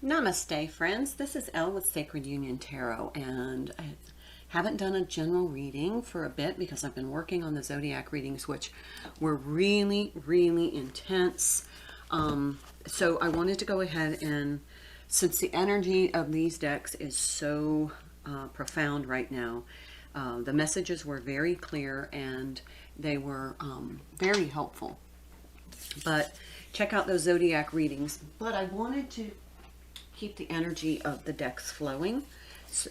Namaste, friends. This is Elle with Sacred Union Tarot, and I haven't done a general reading for a bit because I've been working on the zodiac readings, which were really, really intense. So I wanted to go ahead and, since the energy of these decks is so profound right now, the messages were very clear and they were very helpful. But check out those zodiac readings. But I wanted to keep the energy of the decks flowing,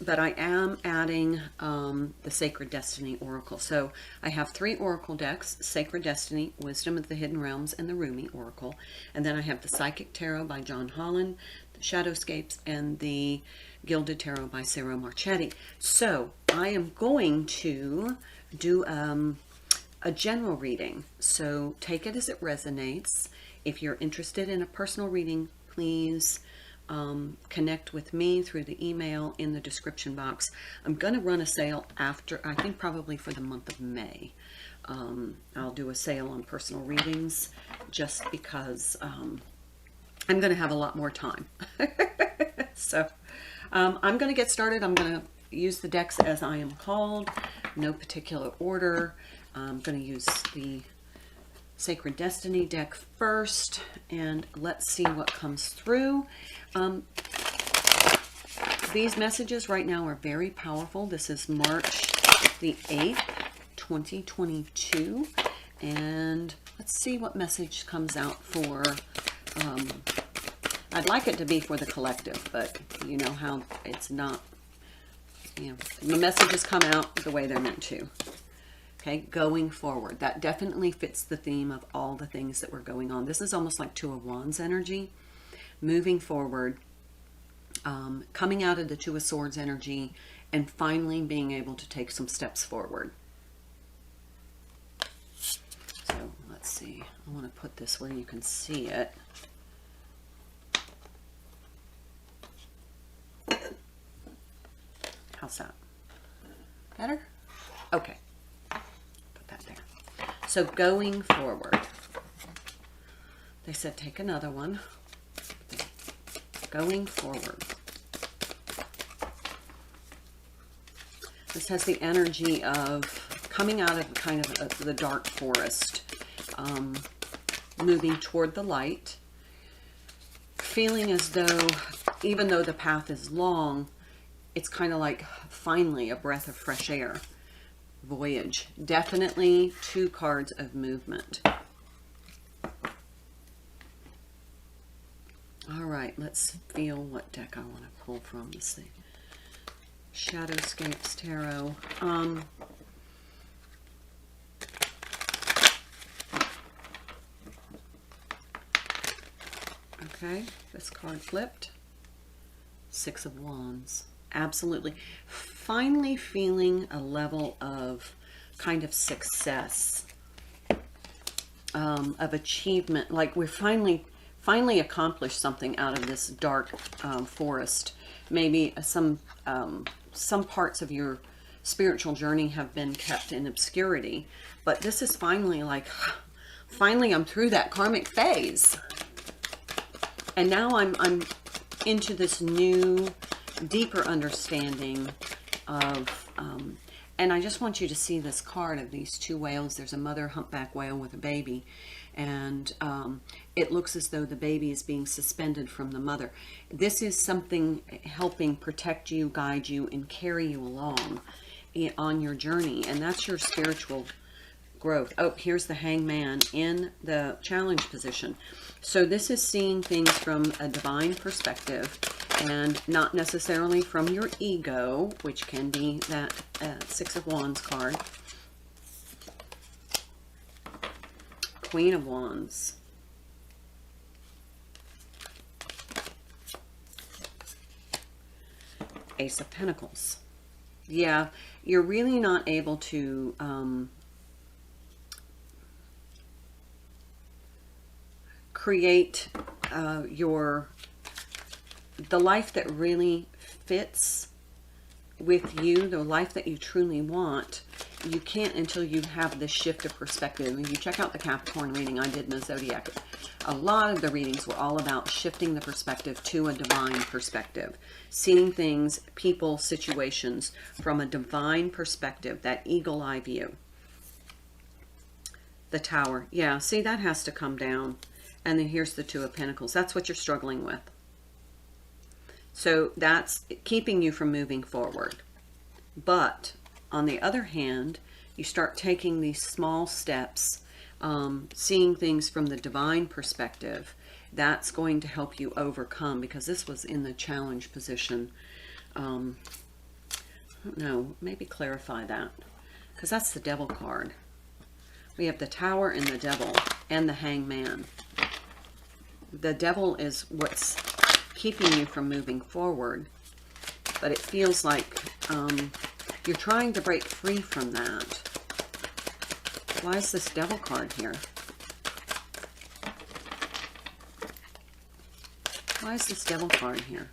but I am adding the Sacred Destiny Oracle. So I have 3 Oracle decks: Sacred Destiny, Wisdom of the Hidden Realms, and the Rumi Oracle. And then I have the Psychic Tarot by John Holland, the Shadowscapes, and the Gilded Tarot by Sarah Marchetti. So I am going to do a general reading. So take it as it resonates. If you're interested in a personal reading, please connect with me through the email in the description box. I'm going to run a sale after, I think probably for the month of May. I'll do a sale on personal readings just because I'm going to have a lot more time. So I'm going to get started. I'm going to use the decks as I am called, no particular order. I'm going to use the Sacred Destiny deck first, and let's see what comes through. These messages right now are very powerful. This is March the 8th, 2022, and let's see what message comes out for, I'd like it to be for the collective, but you know how it's not, you know, the messages come out the way they're meant to. Okay, going forward. That definitely fits the theme of all the things that were going on. This is almost like Two of Wands energy. Moving forward, coming out of the Two of Swords energy, and finally being able to take some steps forward. So let's see. I want to put this where you can see it. How's that? Better? Okay. So going forward, they said take another one. Going forward. This has the energy of coming out of kind of the dark forest, moving toward the light, feeling as though, even though the path is long, it's kind of like finally a breath of fresh air. Voyage. Definitely 2 cards of movement. All right, let's feel what deck I want to pull from. Let's see. Shadowscapes Tarot. Okay, this card flipped. 6 of Wands. Absolutely. Finally feeling a level of kind of success, of achievement. Like we're finally accomplished something out of this dark forest. Maybe some parts of your spiritual journey have been kept in obscurity, but this is finally like, finally I'm through that karmic phase. And now I'm into this new, deeper understanding of, and I just want you to see this card of these 2 whales. There's a mother humpback whale with a baby, and it looks as though the baby is being suspended from the mother. This is something helping protect you, guide you, and carry you along on your journey, and that's your spiritual growth. Oh, here's the Hangman in the challenge position. So this is seeing things from a divine perspective and not necessarily from your ego, which can be that 6 of Wands card. Queen of Wands. Ace of Pentacles. Yeah, you're really not able to create the life that really fits with you, the life that you truly want. you can't until you have this shift of perspective. When you check out the Capricorn reading I did in the Zodiac, a lot of the readings were all about shifting the perspective to a divine perspective. Seeing things, people, situations from a divine perspective, that eagle eye view. The Tower. Yeah, see, that has to come down. And then here's the Two of Pentacles. That's what you're struggling with. So that's keeping you from moving forward. But on the other hand, you start taking these small steps, seeing things from the divine perspective. That's going to help you overcome, because this was in the challenge position. I don't know, maybe clarify that, because that's the Devil card. We have the Tower and the Devil and the Hangman. The Devil is what's keeping you from moving forward, but it feels like you're trying to break free from that. Why is this Devil card here? Why is this Devil card here?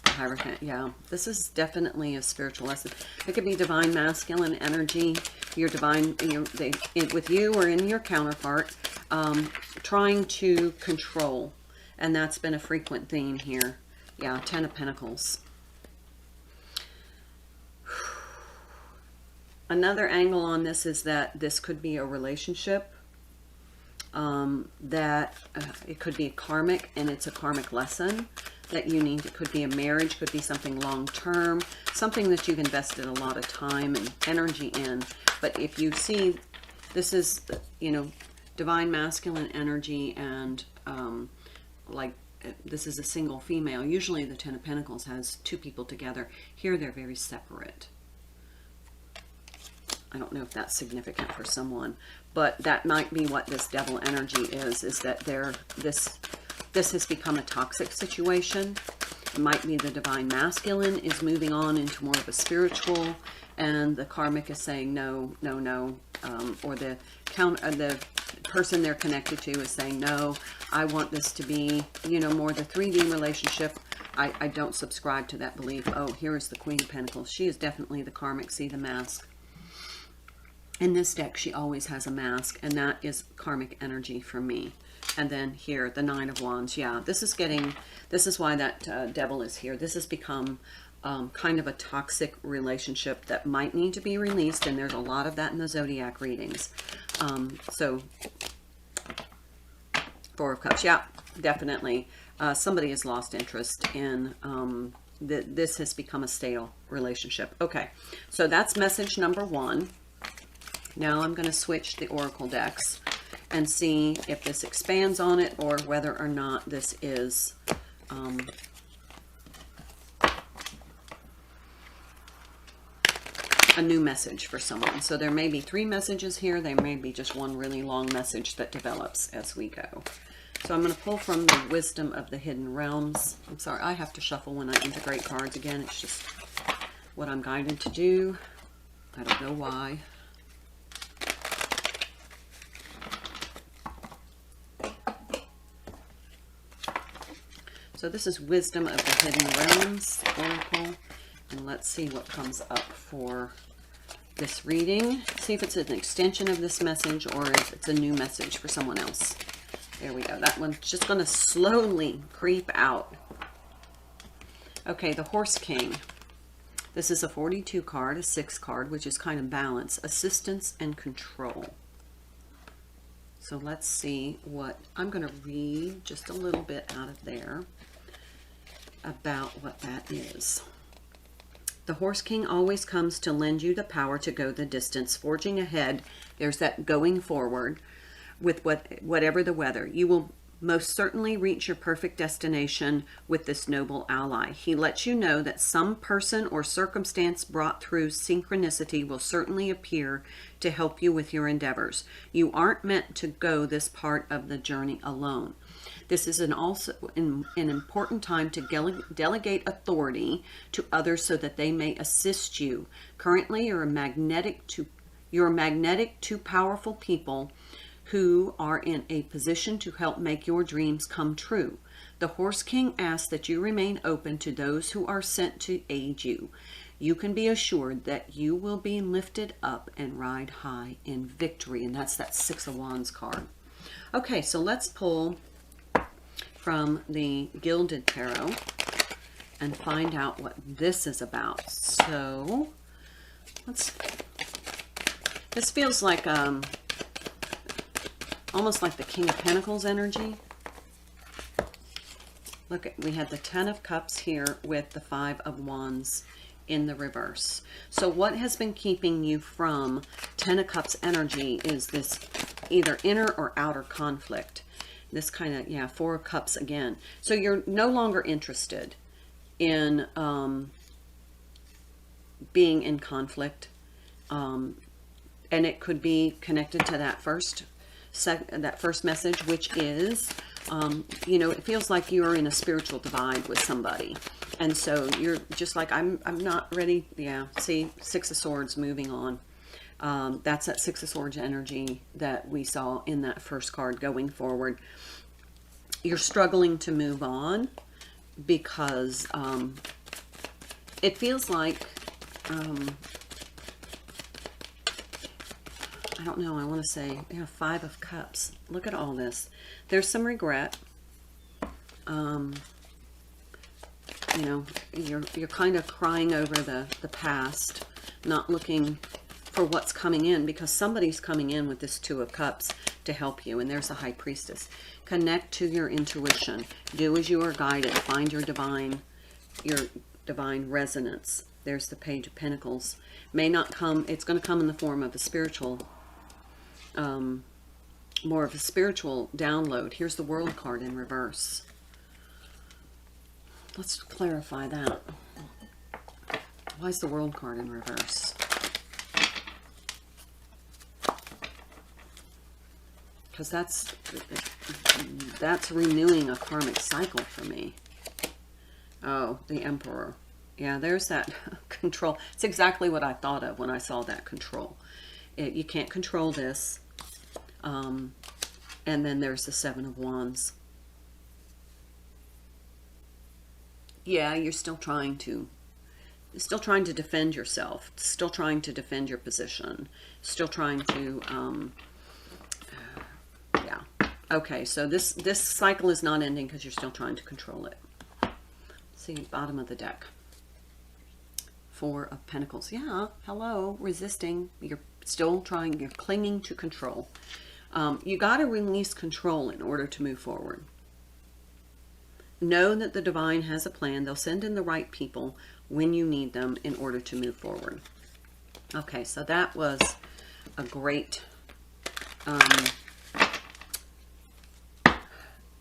Hierophant, yeah. This is definitely a spiritual lesson. It could be divine masculine energy, your divine, with you or in your counterpart, trying to control. And that's been a frequent theme here. Yeah, Ten of Pentacles. Another angle on this is that this could be a relationship, that it could be a karmic, and it's a karmic lesson that you need. It could be a marriage, could be something long-term, something that you've invested a lot of time and energy in. But if you see, this is, divine masculine energy, and like this is a single female. Usually the Ten of Pentacles has two people together. Here they're very separate. I don't know if that's significant for someone, but that might be what this Devil energy is that this has become a toxic situation. It might be the divine masculine is moving on into more of a spiritual, and the karmic is saying no, no, no, or the person they're connected to is saying no, I want this to be, more the 3D relationship. I don't subscribe to that belief. Oh, here is the Queen of Pentacles. She is definitely the karmic. See the mask. In this deck, she always has a mask, and that is karmic energy for me. And then here, the Nine of Wands. Yeah, this is why that Devil is here. This has become kind of a toxic relationship that might need to be released, and there's a lot of that in the Zodiac readings. So, Four of Cups. Yeah, definitely. Somebody has lost interest in this has become a stale relationship. Okay, so that's message number 1. Now I'm going to switch the Oracle decks and see if this expands on it, or whether or not this is a new message for someone. So there may be 3 messages here. There may be just one really long message that develops as we go. So I'm going to pull from the Wisdom of the Hidden Realms. I'm sorry, I have to shuffle when I integrate cards again. It's just what I'm guided to do. I don't know why. So this is Wisdom of the Hidden Realms, Oracle, and let's see what comes up for this reading. See if it's an extension of this message, or if it's a new message for someone else. There we go. That one's just going to slowly creep out. Okay, the Horse King. This is a 42 card, a 6 card, which is kind of balance, assistance, and control. So let's see what, I'm going to read just a little bit out of there about what that is. The Horse King always comes to lend you the power to go the distance, forging ahead. There's that going forward with whatever the weather. You will most certainly reach your perfect destination with this noble ally. He lets you know that some person or circumstance brought through synchronicity will certainly appear to help you with your endeavors. You aren't meant to go this part of the journey alone. This is also an important time to delegate authority to others so that they may assist you. Currently, you're magnetic to powerful people who are in a position to help make your dreams come true. The Horse King asks that you remain open to those who are sent to aid you. you can be assured that you will be lifted up and ride high in victory. And that's that Six of Wands card. Okay, so let's pull from the Gilded Tarot and find out what this is about. So this feels like almost like the King of Pentacles energy. Look, we had the Ten of Cups here with the Five of Wands in the reverse. So what has been keeping you from Ten of Cups energy is this either inner or outer conflict. This kind of, yeah, Four of Cups again. So you're no longer interested in being in conflict. And it could be connected to that first message, which is, you know, it feels like you're in a spiritual divide with somebody. And so you're just like, I'm not ready. Yeah. See, Six of Swords moving on. That's that Six of Swords energy that we saw in that first card going forward. You're struggling to move on because, it feels like, I don't know, I want to say, yeah, Five of Cups. Look at all this. There's some regret. You know, you're kind of crying over the past, not looking for what's coming in, because somebody's coming in with this Two of Cups to help you. And there's a High Priestess. Connect to your intuition. Do as you are guided. Find your divine resonance. There's the Page of Pentacles. May not come, it's going to come in the form of a spiritual, more of a spiritual download. Here's the World card in reverse. Let's clarify that. Why is the World card in reverse? Because that's renewing a karmic cycle for me. Oh, the Emperor. Yeah, there's that control. It's exactly what I thought of when I saw that control. You can't control this. And then there's the Seven of Wands. Yeah, you're still trying to defend yourself, still trying to defend your position, still trying to, yeah. Okay, so this cycle is not ending because you're still trying to control it. Let's see, bottom of the deck. Four of Pentacles. Yeah, hello, resisting. You're still trying, you're clinging to control. You got to release control in order to move forward. Know that the divine has a plan. They'll send in the right people when you need them in order to move forward. Okay, so that was a great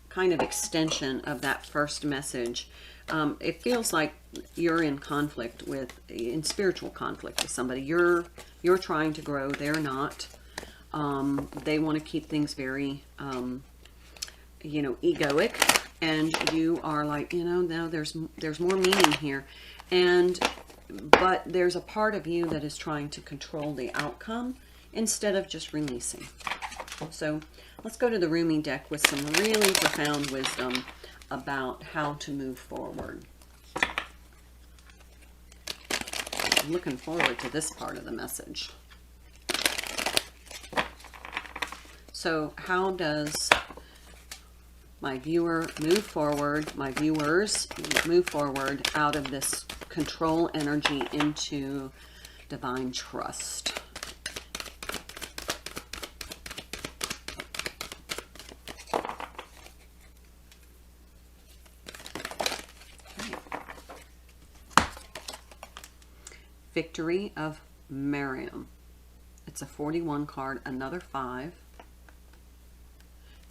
kind of extension of that first message. It feels like you're in conflict in spiritual conflict with somebody. You're trying to grow. They're not. They want to keep things very, you know, egoic. And you are like, you know, no, there's more meaning here. But there's a part of you that is trying to control the outcome instead of just releasing. So let's go to the Rumi deck with some really profound wisdom about how to move forward. I'm looking forward to this part of the message. So how does my viewer move forward, my viewers move forward out of this control energy into divine trust? Okay. Victory of Miriam. It's a 41 card, another 5.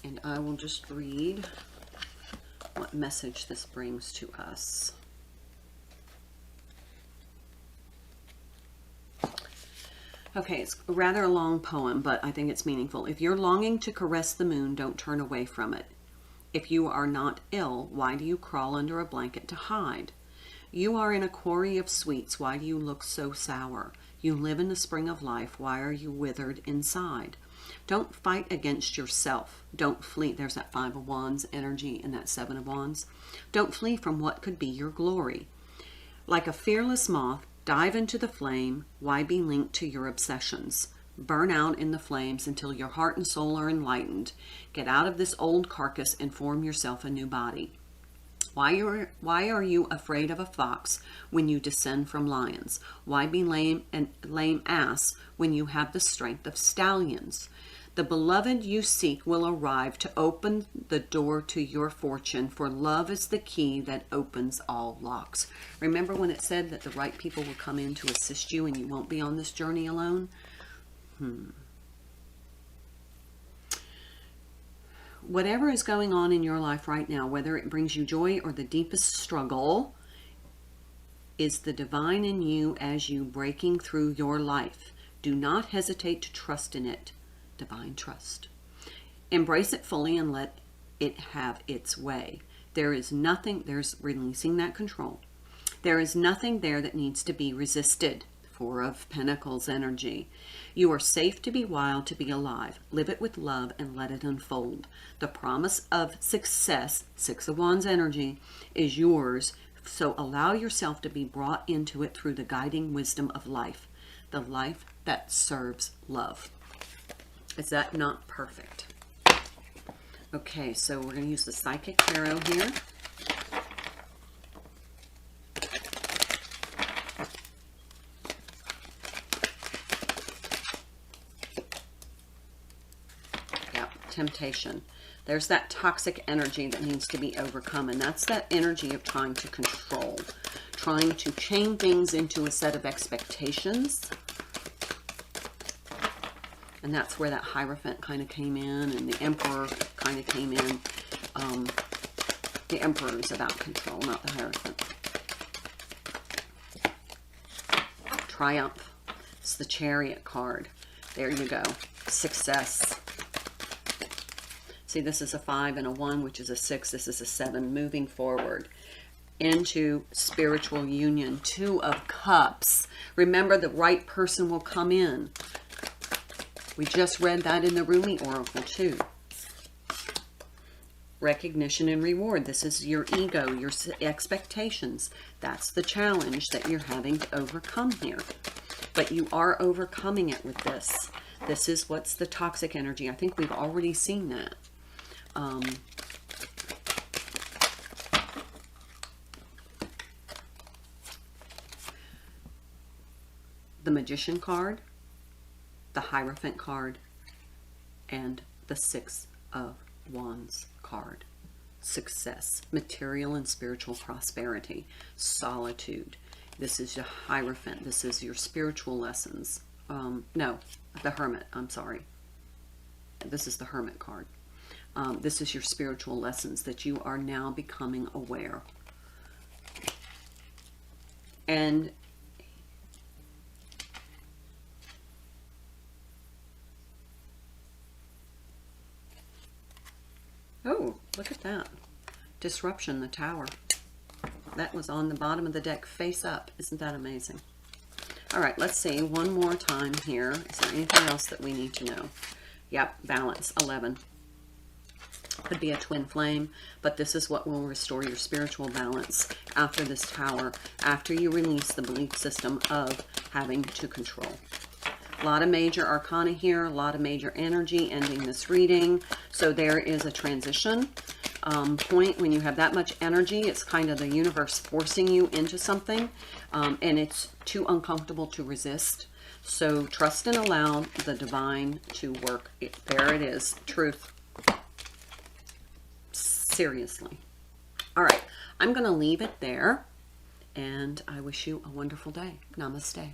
And I will just read what message this brings to us. Okay, it's rather a long poem, but I think it's meaningful. If you're longing to caress the moon, don't turn away from it. If you are not ill, why do you crawl under a blanket to hide? You are in a quarry of sweets, why do you look so sour? You live in the spring of life, why are you withered inside? Don't fight against yourself. Don't flee. There's that Five of Wands energy and that Seven of Wands. Don't flee from what could be your glory. Like a fearless moth, Dive into the flame. Why be linked to your obsessions? Burn out in the flames until your heart and soul are enlightened. Get out of this old carcass and form yourself a new body. Why are you afraid of a fox when you descend from lions? Why be lame ass when you have the strength of stallions? The beloved you seek will arrive to open the door to your fortune, for love is the key that opens all locks. Remember when it said that the right people will come in to assist you and you won't be on this journey alone? Whatever is going on in your life right now, whether it brings you joy or the deepest struggle, is the divine in you as you breaking through your life. Do not hesitate to trust in it. Divine trust. Embrace it fully and let it have its way. There's releasing that control. There is nothing there that needs to be resisted. Four of Pentacles energy. You are safe to be wild, to be alive. Live it with love and let it unfold. The promise of success, Six of Wands energy, is yours. So allow yourself to be brought into it through the guiding wisdom of life. The life that serves love. Is that not perfect? Okay, so we're going to use the Psychic Tarot here. Temptation. There's that toxic energy that needs to be overcome, and that's that energy of trying to control, trying to chain things into a set of expectations. And that's where that Hierophant kind of came in, and the Emperor kind of came in. The Emperor is about control, not the Hierophant. Triumph. It's the Chariot card. There you go. Success. See, this is a 5 and a 1, which is a 6. This is a 7. Moving forward into spiritual union. 2 of Cups. Remember, the right person will come in. We just read that in the Rumi Oracle, too. Recognition and reward. This is your ego, your expectations. That's the challenge that you're having to overcome here. But you are overcoming it with this. This is what's the toxic energy. I think we've already seen that. The Magician card, the Hierophant card, and the Six of Wands card. Success, material and spiritual prosperity, solitude. This is your Hierophant. This is your spiritual lessons. No, the Hermit. I'm sorry. This is the Hermit card. This is your spiritual lessons that you are now becoming aware. And oh, look at that. Disruption, the Tower. That was on the bottom of the deck, face up. Isn't that amazing? All right, let's see one more time here. Is there anything else that we need to know? Yep, balance, 11. Could be a twin flame, but this is what will restore your spiritual balance after this Tower, after you release the belief system of having to control. A lot of major arcana here, a lot of major energy ending this reading. So there is a transition point. When you have that much energy, it's kind of the universe forcing you into something, and it's too uncomfortable to resist. So trust and allow the divine to work. There it is. Truth. Seriously. All right. I'm going to leave it there, and I wish you a wonderful day. Namaste.